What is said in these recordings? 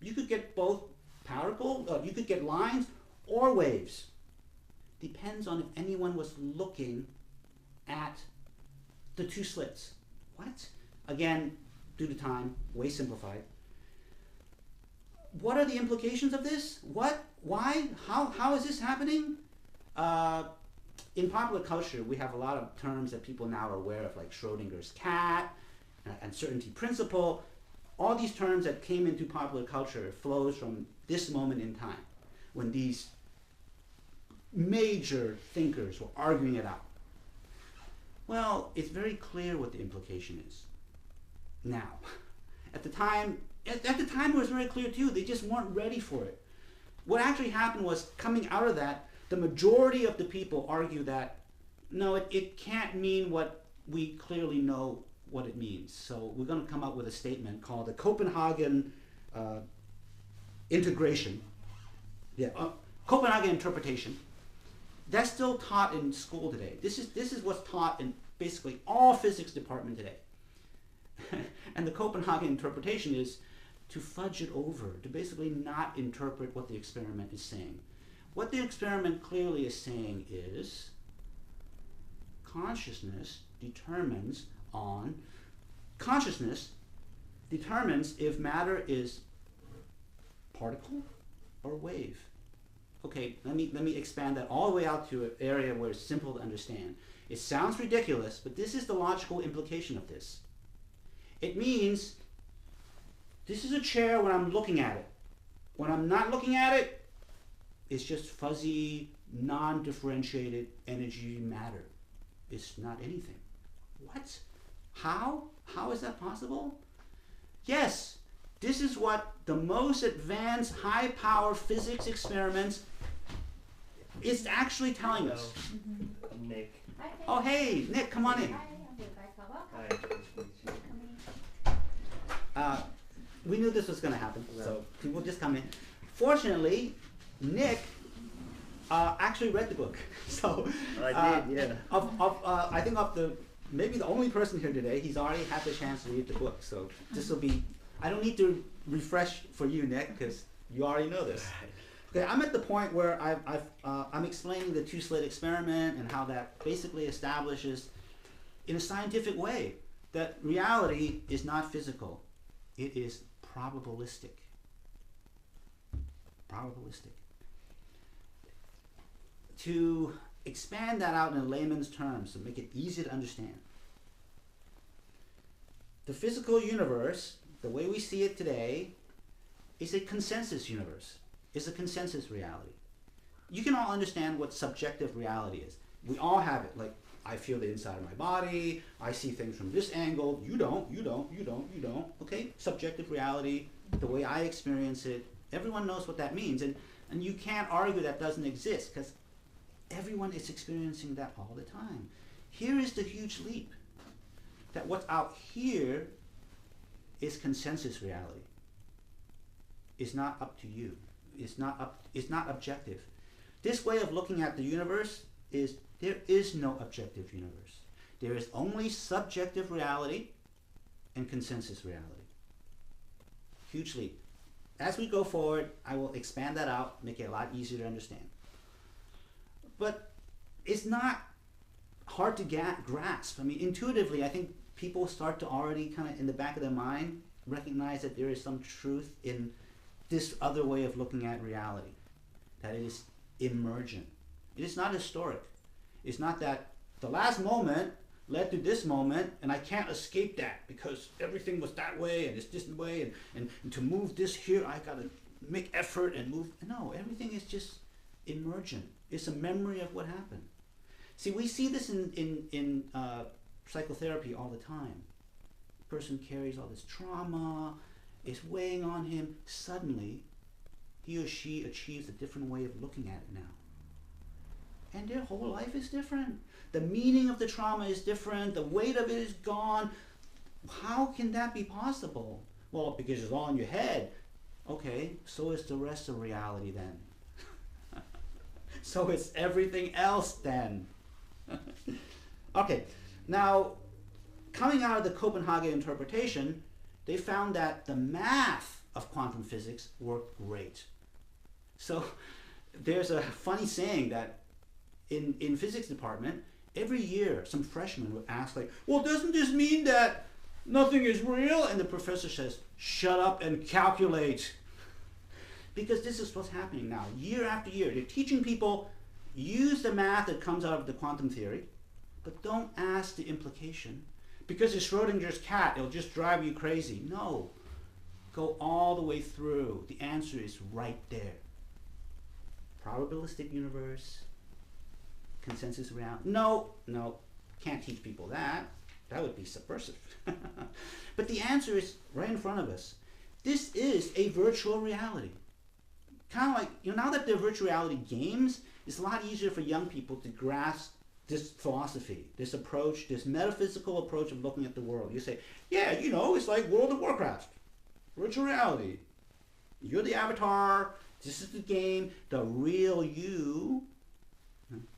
You could get both particle, you could get lines or waves. Depends on if anyone was looking at the two slits. What? Again, due to time, way simplified. What are the implications of this? What? Why? How is this happening? In popular culture, we have a lot of terms that people now are aware of, like Schrodinger's cat, uncertainty principle. All these terms that came into popular culture flows from this moment in time, when these major thinkers were arguing it out. Well, it's very clear what the implication is. Now, at the time it was very clear too. They just weren't ready for it. What actually happened was, coming out of that, the majority of the people argue that, no, it can't mean what we clearly know what it means. So we're going to come up with a statement called the Copenhagen Integration. Copenhagen Interpretation. That's still taught in school today. This is what's taught in basically all physics department today. And the Copenhagen Interpretation is to fudge it over, to basically not interpret what the experiment is saying. What the experiment clearly is saying is consciousness determines if matter is particle or wave. Okay, let me expand that all the way out to an area where it's simple to understand. It sounds ridiculous, but this is the logical implication of this. It means this is a chair when I'm looking at it. When I'm not looking at it, it's just fuzzy, non-differentiated energy matter. It's not anything. What? How? How is that possible? Yes, this is what the most advanced high-power physics experiments is actually telling us. Nick. Oh, hey, Nick, come on in. We knew this was going to happen, so people just come in. Fortunately, Nick actually read the book. So I did, yeah. I think of maybe the only person here today, he's already had the chance to read the book. So this will be, I don't need to refresh for you, Nick, because you already know this. Okay, I'm at the point where I'm explaining the two-slit experiment and how that basically establishes, in a scientific way, that reality is not physical. It is probabilistic. Probabilistic. To expand that out in layman's terms, to make it easy to understand. The physical universe, the way we see it today, is a consensus universe. It's a consensus reality. You can all understand what subjective reality is. We all have it. Like, I feel the inside of my body, I see things from this angle, you don't. Okay? Subjective reality, the way I experience it, everyone knows what that means. And you can't argue that doesn't exist, because everyone is experiencing that all the time. Here is the huge leap, that what's out here is consensus reality. It's not up to you. It's not objective. This way of looking at the universe is, there is no objective universe. There is only subjective reality and consensus reality. Huge leap. As we go forward, I will expand that out, make it a lot easier to understand. But it's not hard to grasp. I mean, intuitively, I think people start to already kind of in the back of their mind recognize that there is some truth in this other way of looking at reality, that it is emergent. It is not historic. It's not that the last moment led to this moment and I can't escape that because everything was that way and it's this way and to move this here I gotta make effort and move. No, everything is just emergent. It's a memory of what happened. See, we see this in psychotherapy all the time. The person carries all this trauma, it's weighing on him. Suddenly, he or she achieves a different way of looking at it now. And their whole life is different. The meaning of the trauma is different. The weight of it is gone. How can that be possible? Well, because it's all in your head. Okay, so is the rest of reality then. So it's everything else then. Okay, now coming out of the Copenhagen Interpretation, they found that the math of quantum physics worked great. So there's a funny saying that in physics department, every year some freshman would ask like, well, doesn't this mean that nothing is real? And the professor says, shut up and calculate. Because this is what's happening now, year after year. They're teaching people, use the math that comes out of the quantum theory, but don't ask the implication. Because it's Schrodinger's cat, it'll just drive you crazy. No, go all the way through. The answer is right there. Probabilistic universe, consensus reality. No, can't teach people that. That would be subversive. But the answer is right in front of us. This is a virtual reality. Kind of like, now that there are virtual reality games, it's a lot easier for young people to grasp this philosophy, this approach, this metaphysical approach of looking at the world. You say, yeah, it's like World of Warcraft, virtual reality. You're the avatar, this is the game, the real you,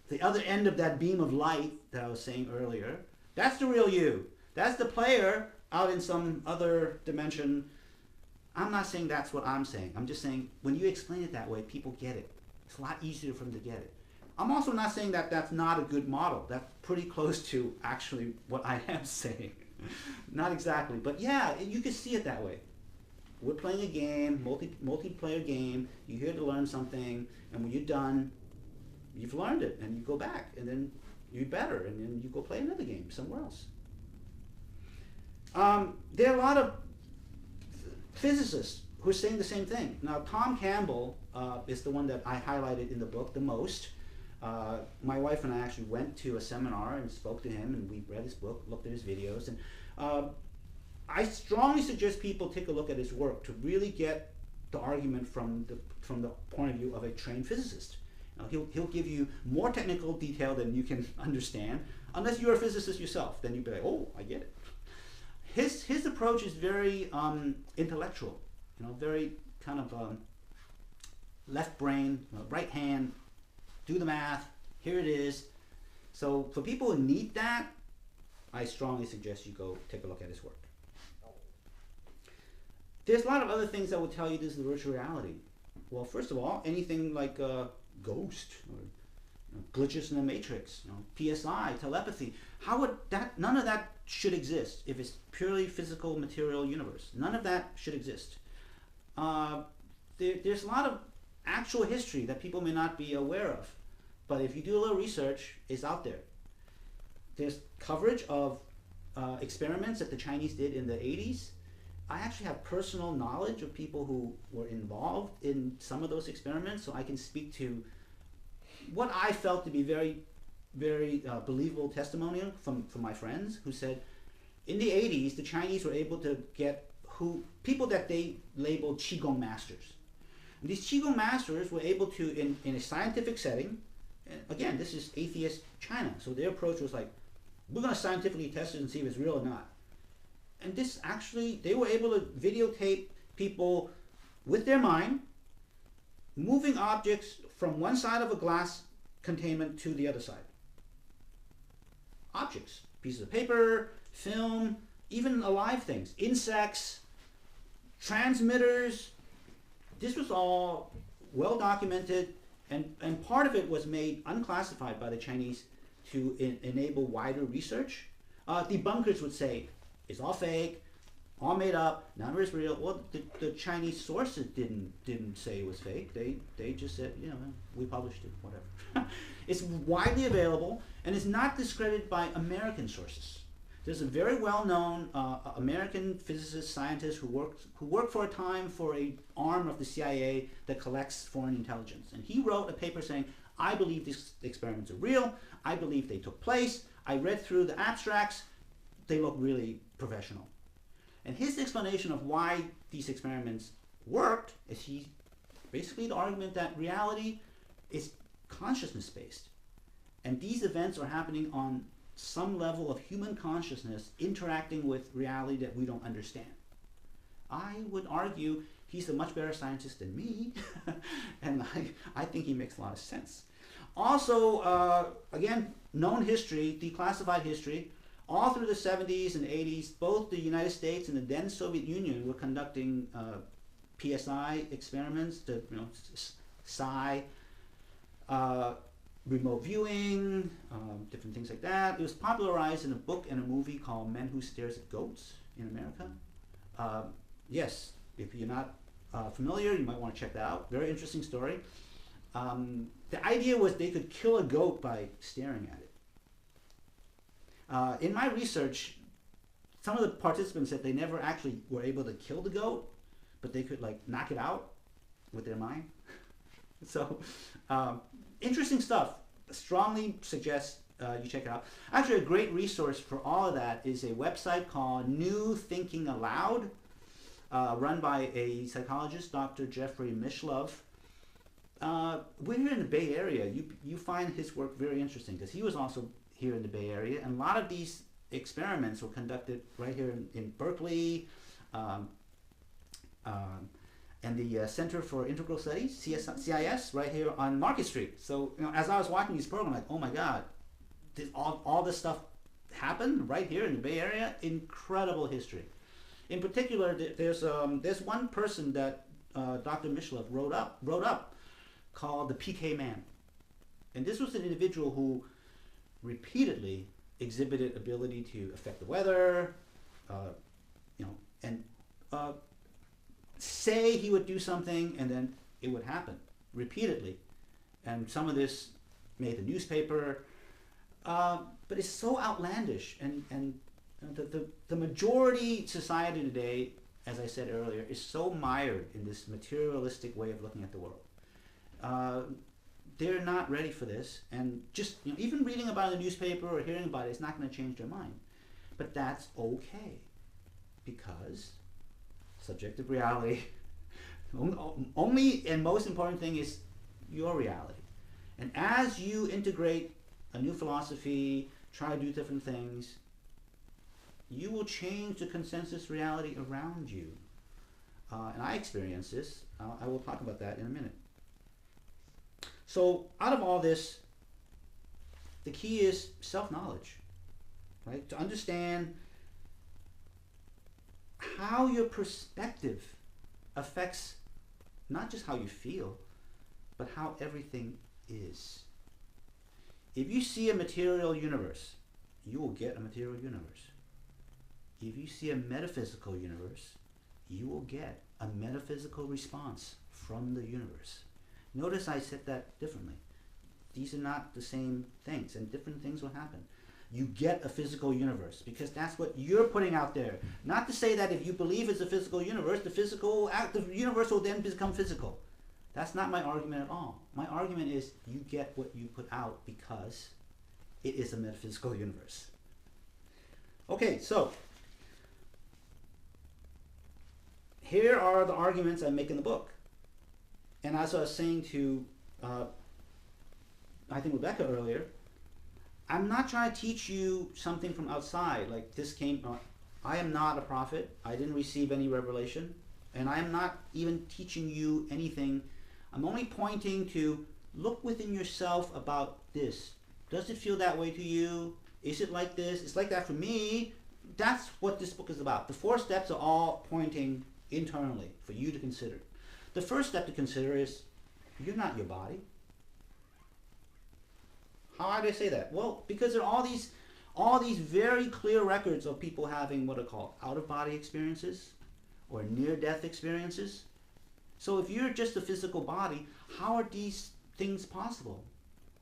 the other end of that beam of light that I was saying earlier, that's the real you. That's the player out in some other dimension. I'm not saying that's what I'm saying. I'm just saying when you explain it that way, people get it. It's a lot easier for them to get it. I'm also not saying that that's not a good model. That's pretty close to actually what I am saying. Not exactly, but yeah, you can see it that way. We're playing a game, multiplayer game. You're here to learn something, and when you're done, you've learned it, and you go back, and then you're better, and then you go play another game somewhere else. There are a lot of physicists who are saying the same thing. Now, Tom Campbell is the one that I highlighted in the book the most. My wife and I actually went to a seminar and spoke to him, and we read his book, looked at his videos, and I strongly suggest people take a look at his work to really get the argument from the point of view of a trained physicist. He'll give you more technical detail than you can understand, unless you're a physicist yourself. Then you'll be like, oh, I get it. His approach is very intellectual, very kind of left brain, right hand, do the math, here it is. So for people who need that, I strongly suggest you go take a look at his work. There's a lot of other things that will tell you this is virtual reality. Well, first of all, anything like ghost or glitches in the matrix, PSI, telepathy. How would that? None of that should exist if it's purely physical, material universe. None of that should exist. There's a lot of actual history that people may not be aware of, but if you do a little research, it's out there. There's coverage of experiments that the Chinese did in the 80s. I actually have personal knowledge of people who were involved in some of those experiments, so I can speak to what I felt to be very, very believable testimonial from my friends who said in the 80s, the Chinese were able to get people that they labeled Qigong masters. And these Qigong masters were able to, in a scientific setting, and again, this is atheist China, so their approach was like, we're going to scientifically test it and see if it's real or not. And this actually, they were able to videotape people with their mind moving objects from one side of a glass containment to the other side. Objects, pieces of paper, film, even alive things, insects, transmitters. This was all well documented, and part of it was made unclassified by the Chinese to enable wider research. Debunkers would say, it's all fake, all made up, none of it's real. Well, the Chinese sources didn't say it was fake. They just said, we published it, whatever. It's widely available, and it's not discredited by American sources. There's a very well-known American physicist, scientist who worked for a time for an arm of the CIA that collects foreign intelligence. And he wrote a paper saying, I believe these experiments are real. I believe they took place. I read through the abstracts. They look really professional. And his explanation of why these experiments worked is basically the argument that reality is consciousness-based. And these events are happening on some level of human consciousness interacting with reality that we don't understand. I would argue he's a much better scientist than me, and I think he makes a lot of sense. Also, again, known history, declassified history, all through the 70s and 80s, both the United States and the then Soviet Union were conducting PSI experiments, the psi, remote viewing, different things like that. It was popularized in a book and a movie called Men Who Stares at Goats in America. Yes, if you're not familiar, you might want to check that out. Very interesting story. The idea was they could kill a goat by staring at it. In my research, some of the participants said they never actually were able to kill the goat, but they could like knock it out with their mind. So interesting stuff. Strongly suggest you check it out. Actually, a great resource for all of that is a website called New Thinking Aloud, run by a psychologist, Dr. Jeffrey Mishlove. We're here in the Bay Area. You find his work very interesting because he was also here in the Bay Area, and a lot of these experiments were conducted right here in Berkeley, and the Center for Integral Studies, CIS, right here on Market Street. So as I was watching these programs, like, oh my God, did all this stuff happen right here in the Bay Area? Incredible history. In particular, there's one person that Dr. Mishlove wrote up called the PK Man, and this was an individual who repeatedly exhibited ability to affect the weather, and say he would do something and then it would happen repeatedly. And some of this made the newspaper, but it's so outlandish. And the majority society today, as I said earlier, is so mired in this materialistic way of looking at the world. They're not ready for this, and just even reading about it in the newspaper or hearing about it is not going to change their mind. But that's okay, because subjective reality, only and most important thing is your reality. And as you integrate a new philosophy, try to do different things, you will change the consensus reality around you. And I experience this. I will talk about that in a minute. So out of all this, the key is self-knowledge, right? To understand how your perspective affects not just how you feel, but how everything is. If you see a material universe, you will get a material universe. If you see a metaphysical universe, you will get a metaphysical response from the universe. Notice I said that differently. These are not the same things, and different things will happen. You get a physical universe because that's what you're putting out there. Not to say that if you believe it's a physical universe, the universe will then become physical. That's not my argument at all. My argument is you get what you put out because it is a metaphysical universe. Okay, so here are the arguments I make in the book. And as I was saying to, I think Rebecca earlier, I'm not trying to teach you something from outside, like this came, I am not a prophet, I didn't receive any revelation, and I am not even teaching you anything. I'm only pointing to look within yourself about this. Does it feel that way to you? Is it like this? It's like that for me. That's what this book is about. The 4 steps are all pointing internally for you to consider. The first step to consider is you're not your body. How do I say that? Well, because there are all these very clear records of people having what are called out-of-body experiences or near-death experiences. So if you're just a physical body, how are these things possible?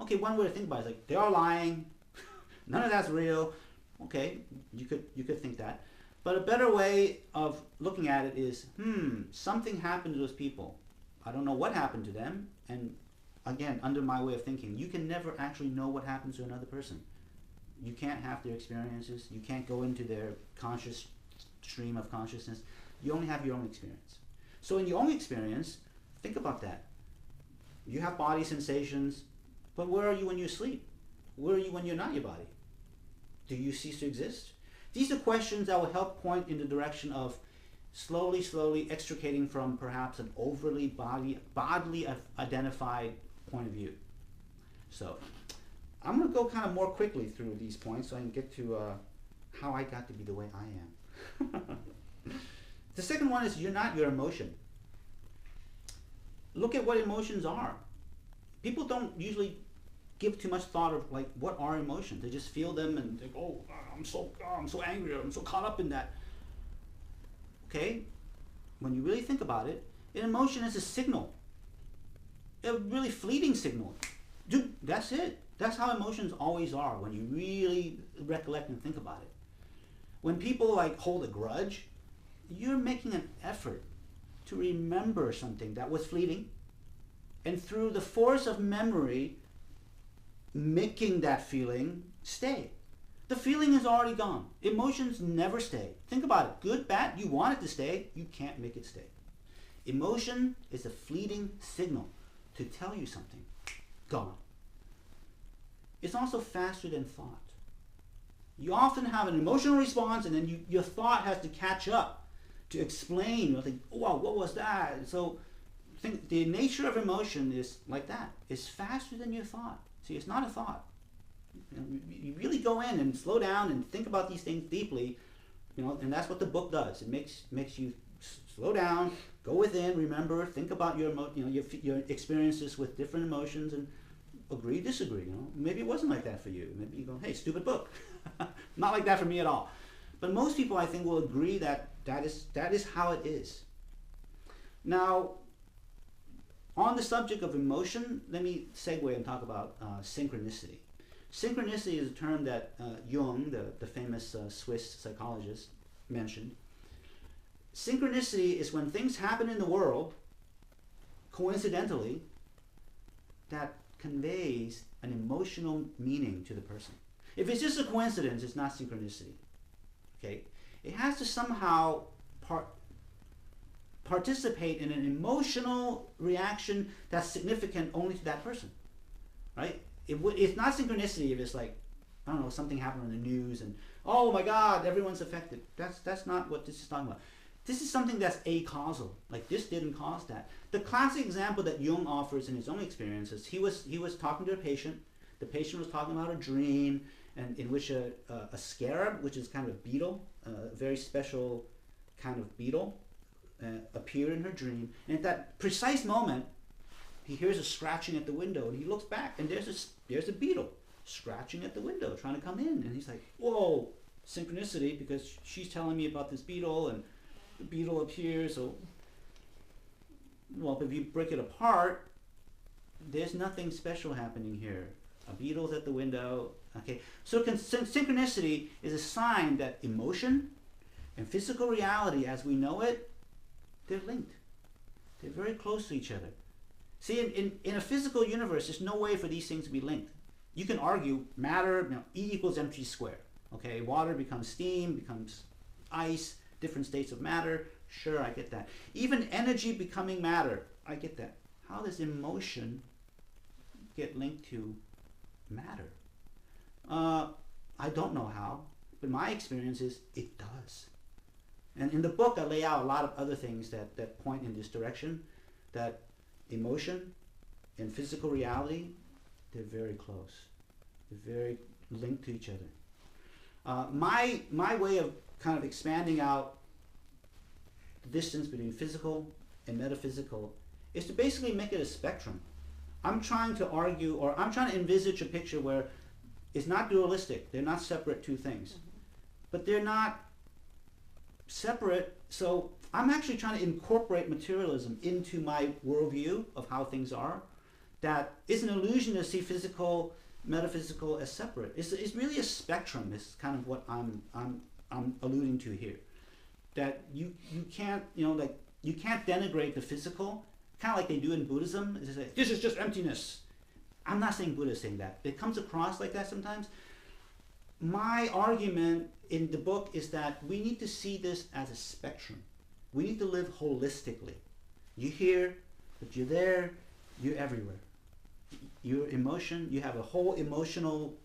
Okay, one way to think about it is like, they are lying, none of that's real. Okay, you could think that. But a better way of looking at it is, something happened to those people. I don't know what happened to them, and again, under my way of thinking, you can never actually know what happens to another person. You can't have their experiences. You can't go into their conscious stream of consciousness. You only have your own experience. So in your own experience, think about that. You have body sensations, but where are you when you sleep? Where are you when you're not your body? Do you cease to exist? These are questions that will help point in the direction of slowly extricating from perhaps an overly bodily identified point of view. So I'm going to go kind of more quickly through these points so I can get to how I got to be the way I am. The second one is you're not your emotion. look at what emotions are. People don't usually give too much thought of like what are emotions. They just feel them and think, oh, I'm so angry, I'm so caught up in that. Okay, when you really think about it, an emotion is a signal, a really fleeting signal. Dude, that's it. That's how emotions always are when you really recollect and think about it. When people like hold a grudge, you're making an effort to remember something that was fleeting, and through the force of memory, making that feeling stay. The feeling is already gone. Emotions never stay. Think about it. Good, bad, you want it to stay, you can't make it stay. Emotion is a fleeting signal to tell you something. Gone. It's also faster than thought. You often have an emotional response and then your thought has to catch up to explain. You think, oh, wow, what was that? So think the nature of emotion is like that. It's faster than your thought. See, it's not a thought. You really go in and slow down and think about these things deeply, and that's what the book does. It makes you slow down, go within, remember, think about your experiences with different emotions, and agree, disagree. Maybe it wasn't like that for you. Maybe you go, hey, stupid book. Not like that for me at all. But most people, I think, will agree that is how it is. Now, on the subject of emotion, let me segue and talk about synchronicity. Synchronicity is a term that Jung, the famous Swiss psychologist, mentioned. Synchronicity is when things happen in the world, coincidentally, that conveys an emotional meaning to the person. If it's just a coincidence, it's not synchronicity. Okay? It has to somehow participate in an emotional reaction that's significant only to that person. Right? It's not synchronicity if it's like, I don't know, something happened on the news and, oh my God, everyone's affected. That's not what this is talking about. This is something that's acausal. Like, this didn't cause that. The classic example that Jung offers in his own experiences, he was talking to a patient. The patient was talking about a dream and in which a scarab, which is kind of a beetle, a very special kind of beetle, appeared in her dream. And at that precise moment, he hears a scratching at the window, and he looks back, and there's a beetle scratching at the window, trying to come in. And he's like, whoa, synchronicity, because she's telling me about this beetle, and the beetle appears. So, well, if you break it apart, there's nothing special happening here. A beetle's at the window. Okay, so synchronicity is a sign that emotion and physical reality as we know it, they're linked. They're very close to each other. See, in a physical universe, there's no way for these things to be linked. You can argue matter, E equals mc squared. Okay, water becomes steam, becomes ice, different states of matter. Sure, I get that. Even energy becoming matter, I get that. How does emotion get linked to matter? I don't know how, but my experience is it does. And in the book, I lay out a lot of other things that point in this direction, that emotion and physical reality, they're very close. They're very linked to each other. My way of kind of expanding out the distance between physical and metaphysical is to basically make it a spectrum. I'm trying to argue, or I'm trying to envisage a picture where it's not dualistic. They're not separate two things. But they're not separate, so I'm actually trying to incorporate materialism into my worldview of how things are. That is an illusion to see physical, metaphysical as separate. It's really a spectrum. Is kind of what I'm alluding to here. That you can't you can't denigrate the physical, kind of like they do in Buddhism. It's like, this is just emptiness. I'm not saying Buddha is saying that. It comes across like that sometimes. My argument in the book is that we need to see this as a spectrum. We need to live holistically. You're here, but you're there, you're everywhere. Your emotion, you have a whole emotional,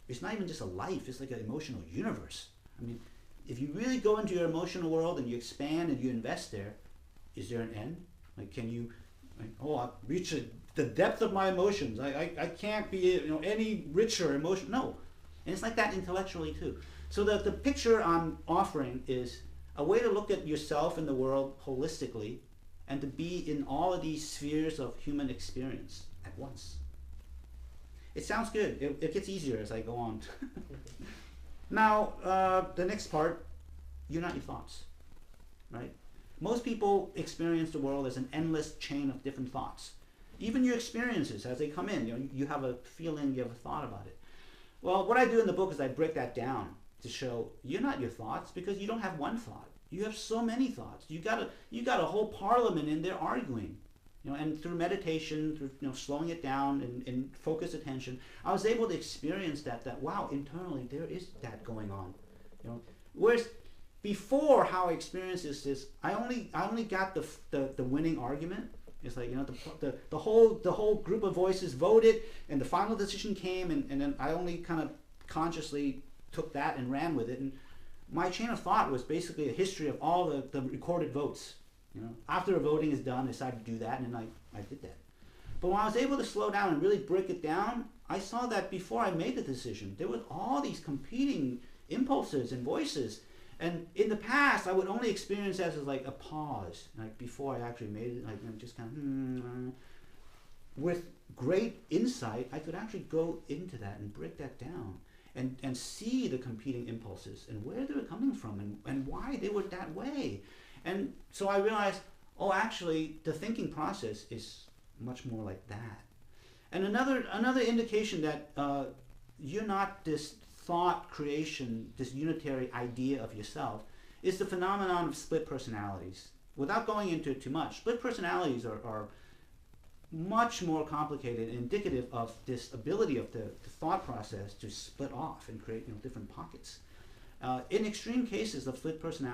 it's not even just a life, it's like an emotional universe. I mean, if you really go into your emotional world and you expand and you invest there, is there an end? Like, can you, I've reached the depth of my emotions. I can't be any richer emotion. No. And it's like that intellectually too. So the picture I'm offering is a way to look at yourself and the world holistically, and to be in all of these spheres of human experience at once. It sounds good. It gets easier as I go on. Now, the next part, you're not your thoughts, right? Most people experience the world as an endless chain of different thoughts. Even your experiences, as they come in, you have a feeling, you have a thought about it. Well, what I do in the book is I break that down to show you're not your thoughts, because you don't have one thought. You have so many thoughts. You got a whole parliament in there arguing. And through meditation, through slowing it down and focused attention, I was able to experience that wow, internally there is that going on. Whereas before, how I experienced this is I only got the winning argument. It's like the whole group of voices voted, and the final decision came, and then I only kind of consciously took that and ran with it. And my chain of thought was basically a history of all the recorded votes. After the voting is done, I decided to do that, and then I did that. But when I was able to slow down and really break it down, I saw that before I made the decision, there were all these competing impulses and voices. And in the past, I would only experience that as like a pause, like before I actually made it, like just kind of, with great insight, I could actually go into that and break that down and see the competing impulses and where they were coming from and why they were that way. And so I realized, oh, actually, the thinking process is much more like that. And another indication that you're not this thought creation, this unitary idea of yourself, is the phenomenon of split personalities. Without going into it too much, split personalities are much more complicated and indicative of this ability of the thought process to split off and create different pockets. In extreme cases of split personality,